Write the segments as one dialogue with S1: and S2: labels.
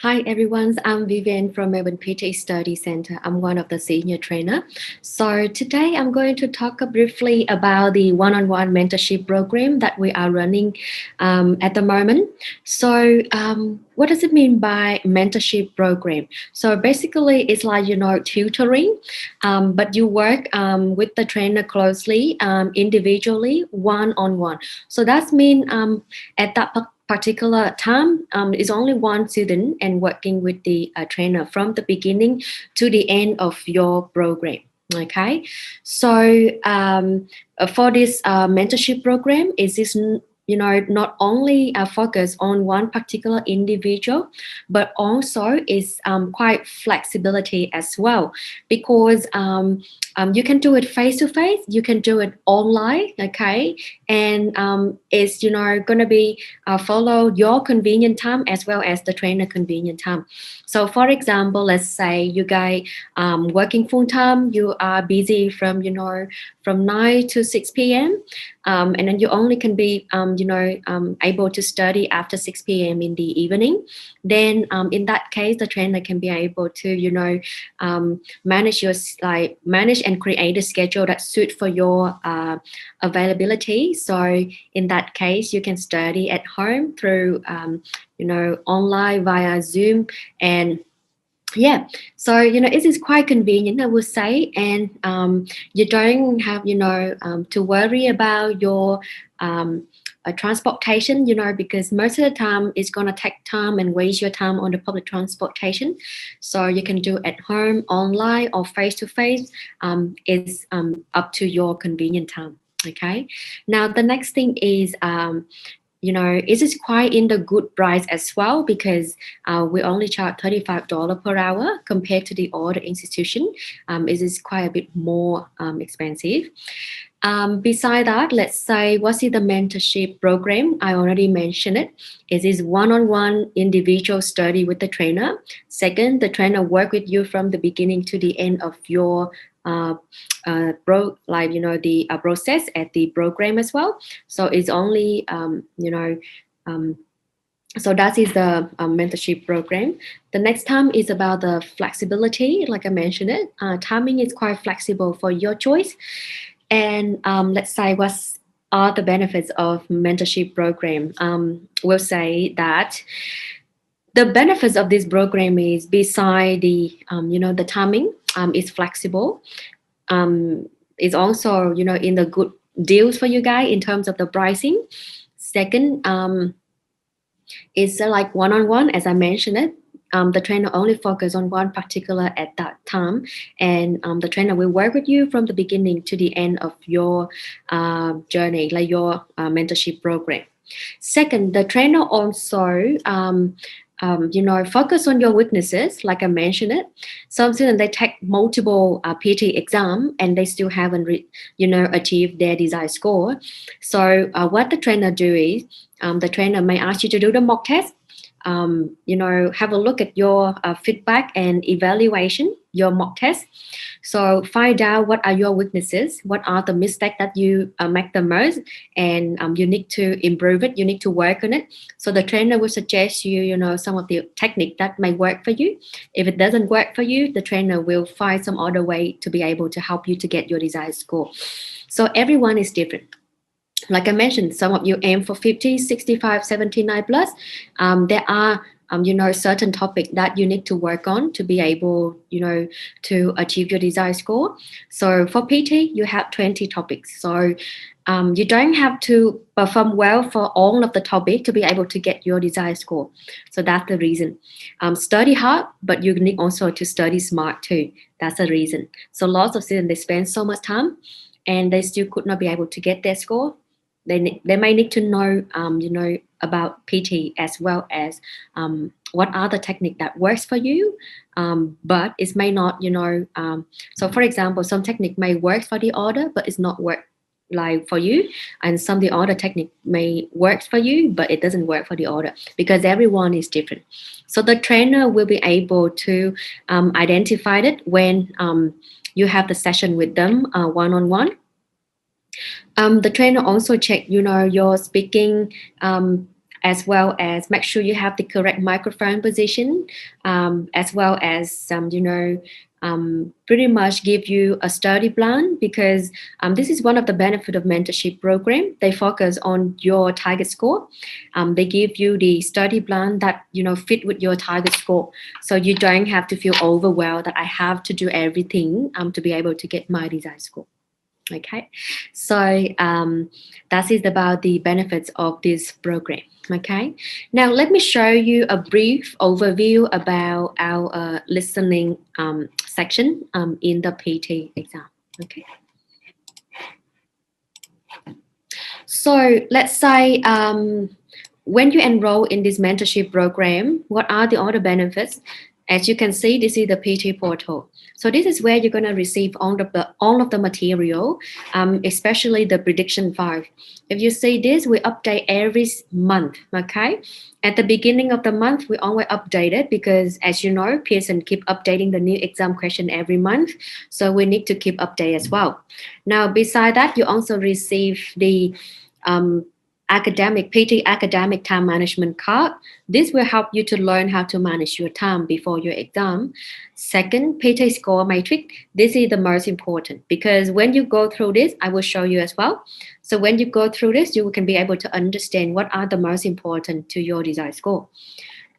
S1: Hi everyone, I'm Vivian from Melbourne PTE Study Centre. I'm one of the senior trainer. So today I'm going to talk briefly about the one-on-one mentorship program that we are running at the moment. So what does it mean by mentorship program? So basically it's like, tutoring, but you work with the trainer closely, individually, one-on-one. So that's mean at that particular time is only one student and working with the trainer from the beginning to the end of your program. Okay, so for this mentorship program, is this not only focus on one particular individual, but also is quite flexibility as well, because you can do it face to face, you can do it online. Okay, and it's going to be follow your convenient time as well as the trainer convenient time. So for example, let's say you guys working full time, you are busy from from 9 to 6 p.m. And then you only can be able to study after 6 p.m. in the evening. Then in that case, the trainer can be able to manage your manage and create a schedule that suit for your availability. So in that case, you can study at home through online via Zoom. And yeah, so it is quite convenient, I would say. And you don't have to worry about your transportation, because most of the time it's going to take time and waste your time on the public transportation. So you can do at home, online, or face to face. It's up to your convenient time. Okay, now the next thing is it is quite in the good price as well, because we only charge $35 per hour compared to the other institution. It is quite a bit more expensive. Beside that, let's say what's the mentorship program? I already mentioned it. It is one-on-one individual study with the trainer. Second, the trainer work with you from the beginning to the end of your the process at the program as well. So it's only so that is the mentorship program. The next time is about the flexibility. Like I mentioned it, timing is quite flexible for your choice. And let's say what's are the benefits of mentorship program. We'll say that the benefits of this program is beside the the timing is flexible. Is also in the good deals for you guys in terms of the pricing. Second, it's like one-on-one, as I mentioned it. The trainer only focus on one particular at that time, and the trainer will work with you from the beginning to the end of your journey, like your mentorship program. Second, the trainer also focus on your weaknesses, like I mentioned it. Some students they take multiple PT exam and they still haven't achieved their desired score. So what the trainer do is the trainer may ask you to do the mock test. Have a look at your feedback and evaluation, your mock test. So find out what are your weaknesses, what are the mistakes that you make the most, and you need to improve it. You need to work on it. So the trainer will suggest you, some of the technique that may work for you. If it doesn't work for you, the trainer will find some other way to be able to help you to get your desired score. So everyone is different. Like I mentioned, some of you aim for 50, 65, 79 plus. There are certain topic that you need to work on to be able to achieve your desired score. So for PT you have 20 topics, so you don't have to perform well for all of the topic to be able to get your desired score. So that's the reason. Study hard, but you need also to study smart too. That's the reason. So lots of students they spend so much time and they still could not be able to get their score. They might need to know about PT as well as what are the technique that works for you, but it may not so for example, some technique may work for the other but it's not work like for you, and some the other technique may work for you but it doesn't work for the other, because everyone is different. So the trainer will be able to identify it when you have the session with them one-on-one. The trainer also check your speaking as well as make sure you have the correct microphone position, as well as pretty much give you a study plan, because this is one of the benefit of mentorship program. They focus on your target score. They give you the study plan that fit with your target score, so you don't have to feel overwhelmed that I have to do everything to be able to get my desired score. Okay, so that is about the benefits of this program. Okay, now let me show you a brief overview about our listening section in the PT exam. Okay, so let's say when you enroll in this mentorship program, what are the other benefits? As you can see, this is the PT portal. So this is where you're going to receive all of the material, especially the prediction 5. If you see this, we update every month, okay? At the beginning of the month, we always update it because, as you know, Pearson keep updating the new exam question every month. So we need to keep update as well. Now, beside that, you also receive the PT academic time management card. This will help you to learn how to manage your time before your exam. Second, PT score matrix. This is the most important because when you go through this, I will show you as well. So when you go through this, you can be able to understand what are the most important to your desired score.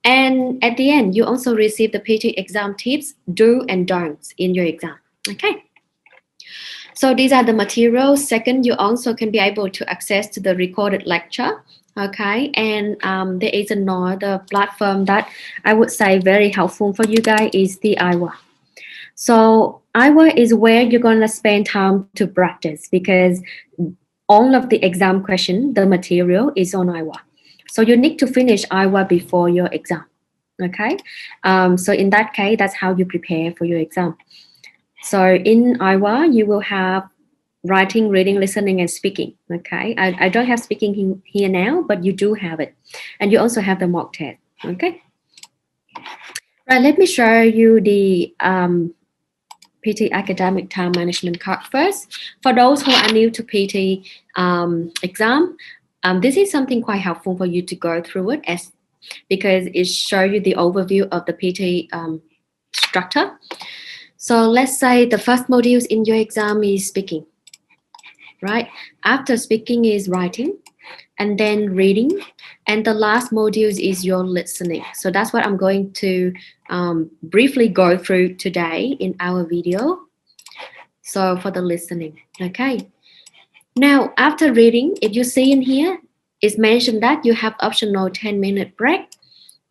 S1: And at the end, you also receive the PT exam tips, do and don'ts in your exam. Okay. So these are the materials. Second, you also can be able to access to the recorded lecture. Okay, and there is another platform that I would say very helpful for you guys is the IWA. So IWA is where you're gonna spend time to practice because all of the exam question, the material is on IWA. So you need to finish IWA before your exam. Okay, so in that case, that's how you prepare for your exam. So in IWA, you will have writing, reading, listening, and speaking. Okay, I don't have speaking here now, but you do have it. And you also have the mock test. Okay. Right, let me show you the PT academic time management card first. For those who are new to PT exam, this is something quite helpful for you to go through it because it shows you the overview of the PT structure. So let's say the first modules in your exam is speaking, right? After speaking is writing and then reading. And the last modules is your listening. So that's what I'm going to briefly go through today in our video. So for the listening, okay. Now, after reading, if you see in here, it's mentioned that you have optional 10-minute break,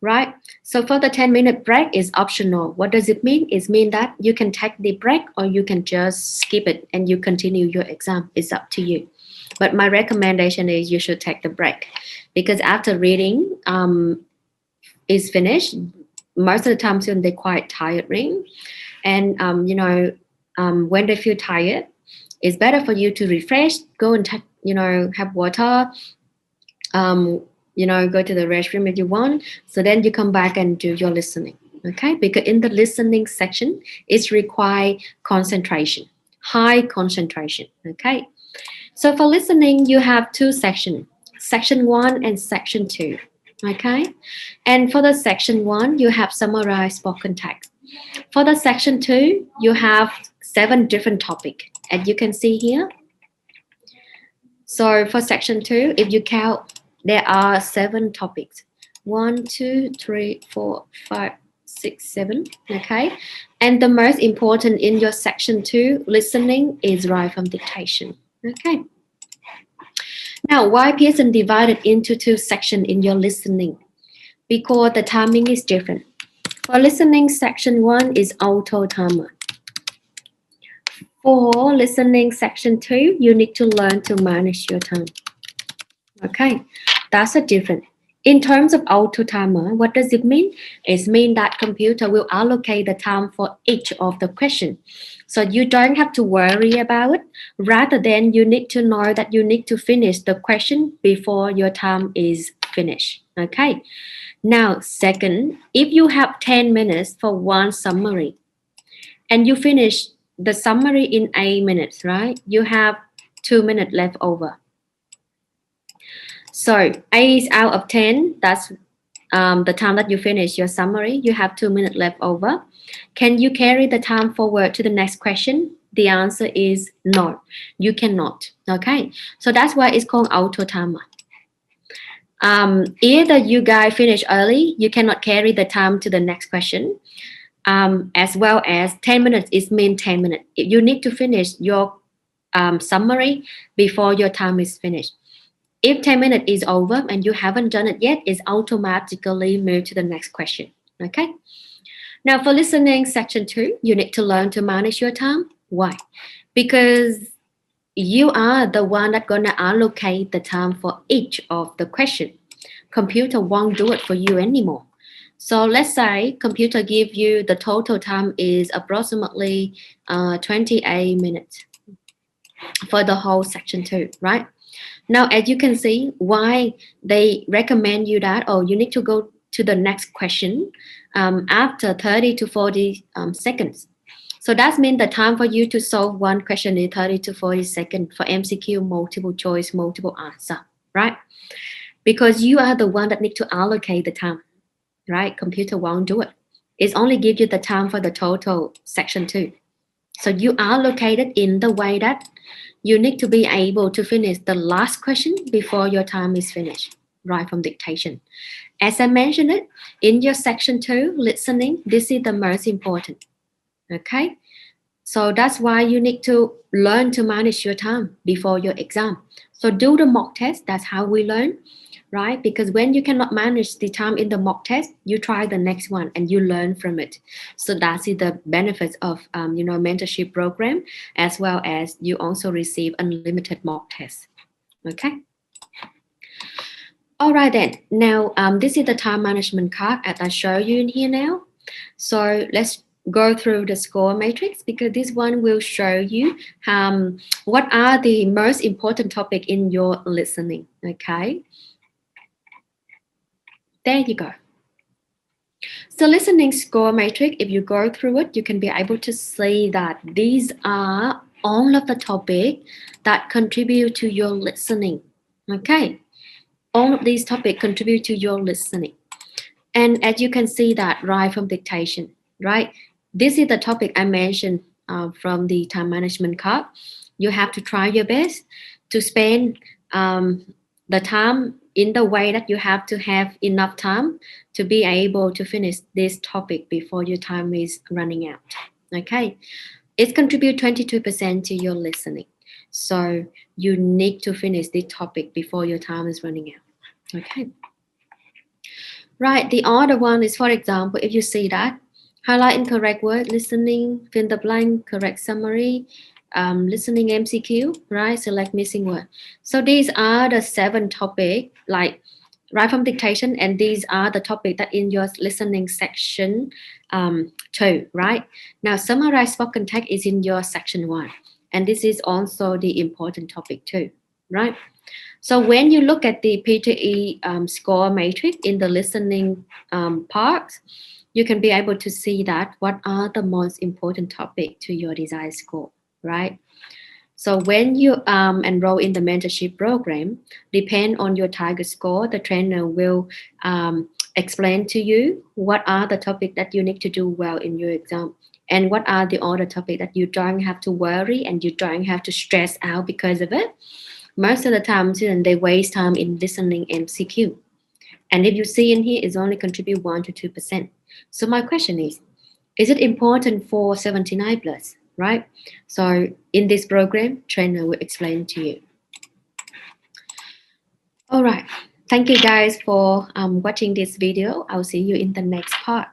S1: right? So for the 10-minute break is optional. What does it mean? It means that you can take the break or you can just skip it and you continue your exam. It's up to you. But my recommendation is you should take the break because after reading is finished, most of the time they're quite tiring. And, when they feel tired, it's better for you to refresh, go and have water, go to the restroom if you want. So then you come back and do your listening. Okay, because in the listening section, it's require concentration, high concentration. Okay, so for listening, you have two sections, section 1 and section 2. Okay, and for the section 1, you have summarized spoken text. For the section 2, you have 7 different topics, as you can see here. So for section 2, if you count, there are 7 topics. 1, 2, 3, 4, 5, 6, 7. Okay. And the most important in your section 2, listening, is right from dictation. Okay. Now, why Pearson divided into 2 sections in your listening? Because the timing is different. For listening, section 1 is auto timer. For listening section 2, you need to learn to manage your time. Okay, that's a difference. In terms of auto timer, what does it mean? It means that computer will allocate the time for each of the question. So you don't have to worry about it. Rather than you need to know that you need to finish the question before your time is finished. Okay. Now, second, if you have 10 minutes for one summary and you finish the summary in 8 minutes, right? You have 2 minutes left over. So 8 out of 10, that's the time that you finish your summary. You have 2 minutes left over. Can you carry the time forward to the next question? The answer is no, you cannot. Okay, so that's why it's called auto timer. Either you guys finish early, you cannot carry the time to the next question, as well as 10 minutes is mean 10 minutes. You need to finish your summary before your time is finished. If 10 minutes is over and you haven't done it yet, it's automatically moved to the next question. Okay. Now for listening section 2, you need to learn to manage your time. Why? Because you are the one that's gonna allocate the time for each of the question. Computer won't do it for you anymore. So let's say computer give you the total time is approximately 28 minutes for the whole section 2, right? Now, as you can see, why they recommend you that, oh, you need to go to the next question after 30 to 40 seconds. So that means the time for you to solve one question is 30 to 40 seconds for MCQ, multiple choice, multiple answer, right? Because you are the one that need to allocate the time, right? Computer won't do it. It only gives you the time for the total section 2. So you allocate it in the way that you need to be able to finish the last question before your time is finished, right from dictation. As I mentioned it, in your section 2, listening, this is the most important, okay? So that's why you need to learn to manage your time before your exam. So do the mock test, that's how we learn, right? Because when you cannot manage the time in the mock test, you try the next one and you learn from it. So that's the benefits of mentorship program, as well as you also receive unlimited mock tests. Okay. All right then. Now this is the time management card as I show you in here now. So let's go through the score matrix because this one will show you what are the most important topic in your listening. Okay. There you go. So listening score matrix, if you go through it, you can be able to see that these are all of the topics that contribute to your listening. Okay. All of these topics contribute to your listening. And as you can see that right from dictation, right? This is the topic I mentioned from the time management card. You have to try your best to spend the time in the way that you have to have enough time to be able to finish this topic before your time is running out. Okay, it contributes 22% to your listening. So you need to finish this topic before your time is running out. Okay. Right, the other one is, for example, if you see that, highlight incorrect word, listening, fill the blank, correct summary, listening MCQ, right? Select missing word. So these are the 7 topics, like right from dictation, and these are the topics that in your listening section 2, right? Now, summarize spoken text is in your section 1, and this is also the important topic too, right? So when you look at the PTE score matrix in the listening part, you can be able to see that what are the most important topic to your desired score, right? So when you enroll in the mentorship program, depend on your target score, the trainer will explain to you what are the topics that you need to do well in your exam and what are the other topics that you don't have to worry and you don't have to stress out because of it. Most of the time, students, they waste time in listening MCQ. And if you see in here, it's only contribute 1 to 2%. So my question is it important for 79 plus, right? So in this program, trainer will explain to you. All right. Thank you guys for watching this video. I'll see you in the next part.